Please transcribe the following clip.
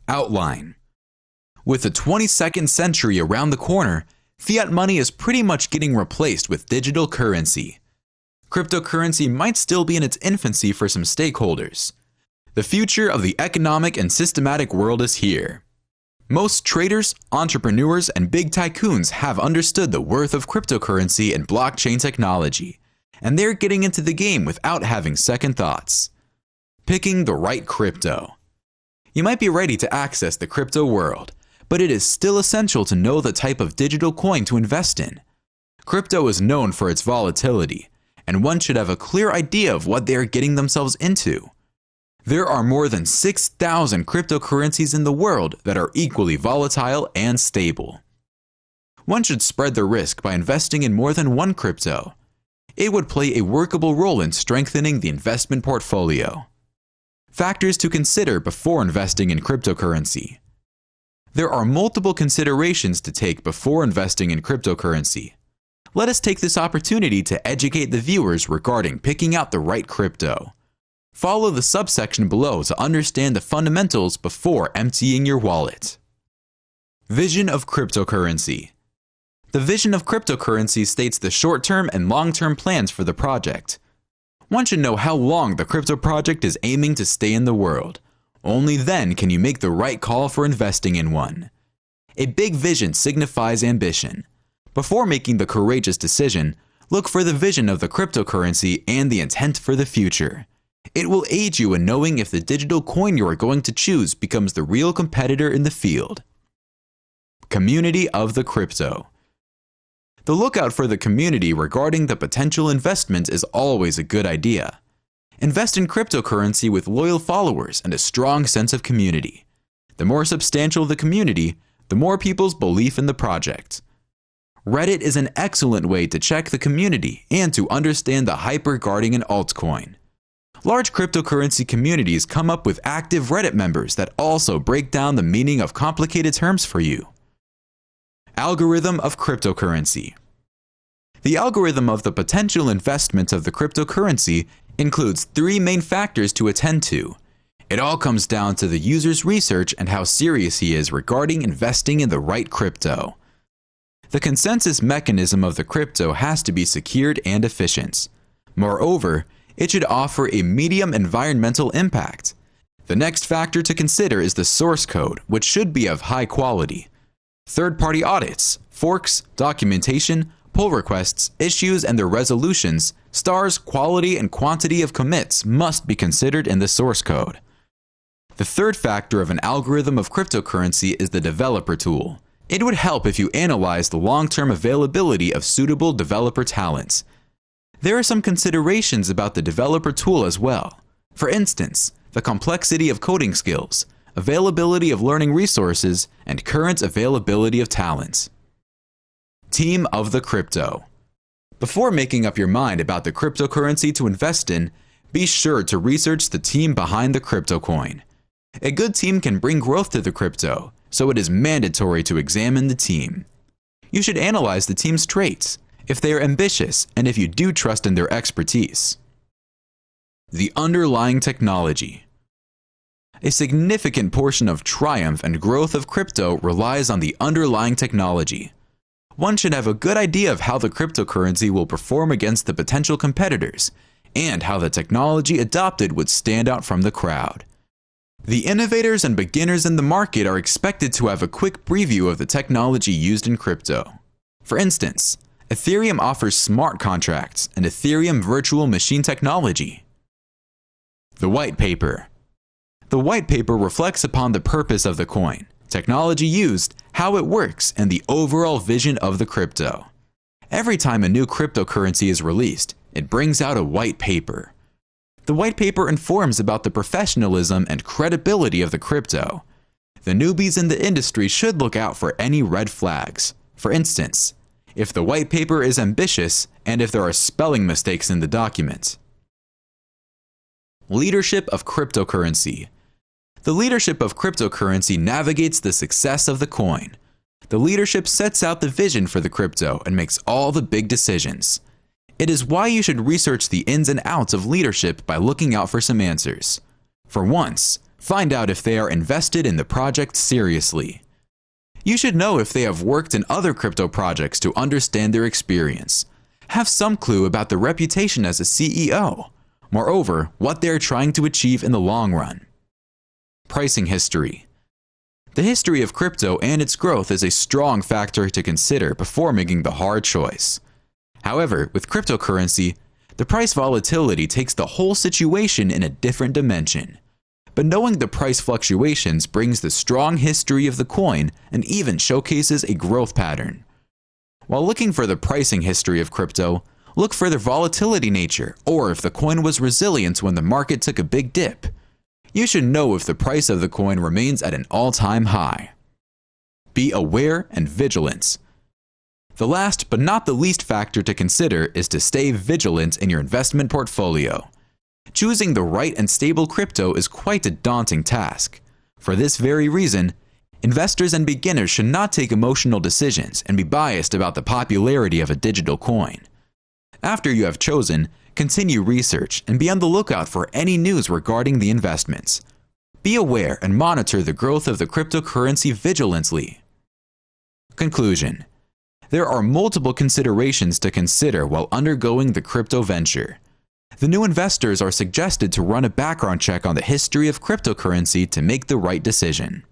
Outline. With the 22nd century around the corner, fiat money is pretty much getting replaced with digital currency. Cryptocurrency might still be in its infancy for some stakeholders. The future of the economic and systematic world is here. Most traders, entrepreneurs, and big tycoons have understood the worth of cryptocurrency and blockchain technology, and they're getting into the game without having second thoughts. Picking the right crypto. You might be ready to access the crypto world, but it is still essential to know the type of digital coin to invest in. Crypto is known for its volatility, and one should have a clear idea of what they are getting themselves into. There are more than 6,000 cryptocurrencies in the world that are equally volatile and stable. One should spread the risk by investing in more than one crypto. It would play a workable role in strengthening the investment portfolio. Factors to consider before investing in cryptocurrency. There are multiple considerations to take before investing in cryptocurrency. Let us take this opportunity to educate the viewers regarding picking out the right crypto. Follow the subsection below to understand the fundamentals before emptying your wallet. Vision of cryptocurrency. The vision of cryptocurrency states the short-term and long-term plans for the project. One should know how long the crypto project is aiming to stay in the world. Only then can you make the right call for investing in one. A big vision signifies ambition. Before making the courageous decision, look for the vision of the cryptocurrency and the intent for the future. It will aid you in knowing if the digital coin you are going to choose becomes the real competitor in the field. Community of the crypto. The lookout for the community regarding the potential investment is always a good idea. Invest in cryptocurrency with loyal followers and a strong sense of community. The more substantial the community, the more people's belief in the project. Reddit is an excellent way to check the community and to understand the hype regarding an altcoin. Large cryptocurrency communities come up with active Reddit members that also break down the meaning of complicated terms for you. Algorithm of cryptocurrency. The algorithm of the potential investment of the cryptocurrency includes three main factors to attend to. It all comes down to the user's research and how serious he is regarding investing in the right crypto. The consensus mechanism of the crypto has to be secured and efficient. Moreover, it should offer a medium environmental impact. The next factor to consider is the source code, which should be of high quality. Third-party audits, forks, documentation, pull requests, issues and their resolutions, stars, quality and quantity of commits must be considered in the source code. The third factor of an algorithm of cryptocurrency is the developer tool. It would help if you analyze the long-term availability of suitable developer talents. There are some considerations about the developer tool as well. For instance, the complexity of coding skills, availability of learning resources, and current availability of talent. Team of the crypto. Before making up your mind about the cryptocurrency to invest in, be sure to research the team behind the crypto coin. A good team can bring growth to the crypto, so it is mandatory to examine the team. You should analyze the team's traits, if they are ambitious, and if you do trust in their expertise. The underlying technology. A significant portion of triumph and growth of crypto relies on the underlying technology. One should have a good idea of how the cryptocurrency will perform against the potential competitors, and how the technology adopted would stand out from the crowd. The innovators and beginners in the market are expected to have a quick preview of the technology used in crypto. For instance, Ethereum offers smart contracts and Ethereum virtual machine technology. The white paper. The white paper reflects upon the purpose of the coin, technology used, how it works, and the overall vision of the crypto. Every time a new cryptocurrency is released, it brings out a white paper. The white paper informs about the professionalism and credibility of the crypto. The newbies in the industry should look out for any red flags. For instance, if the white paper is ambitious and if there are spelling mistakes in the document. Leadership of cryptocurrency. The leadership of cryptocurrency navigates the success of the coin. The leadership sets out the vision for the crypto and makes all the big decisions. It is why you should research the ins and outs of leadership by looking out for some answers. For once, Find out if they are invested in the project seriously. You should know if they have worked in other crypto projects to understand their experience. Have some clue about their reputation as a CEO. Moreover, what they are trying to achieve in the long run. Pricing history. The history of crypto and its growth is a strong factor to consider before making the hard choice. However, with cryptocurrency, the price volatility takes the whole situation in a different dimension. But knowing the price fluctuations brings the strong history of the coin and even showcases a growth pattern. While looking for the pricing history of crypto, look for their volatility nature or if the coin was resilient when the market took a big dip. You should know if the price of the coin remains at an all-time high. Be aware and vigilant. The last but not the least factor to consider is to stay vigilant in your investment portfolio. Choosing the right and stable crypto is quite a daunting task. For this very reason, investors and beginners should not take emotional decisions and be biased about the popularity of a digital coin. After you have chosen, continue research and be on the lookout for any news regarding the investments. Be aware and monitor the growth of the cryptocurrency vigilantly. Conclusion. There are multiple considerations to consider while undergoing the crypto venture. The new investors are suggested to run a background check on the history of cryptocurrency to make the right decision.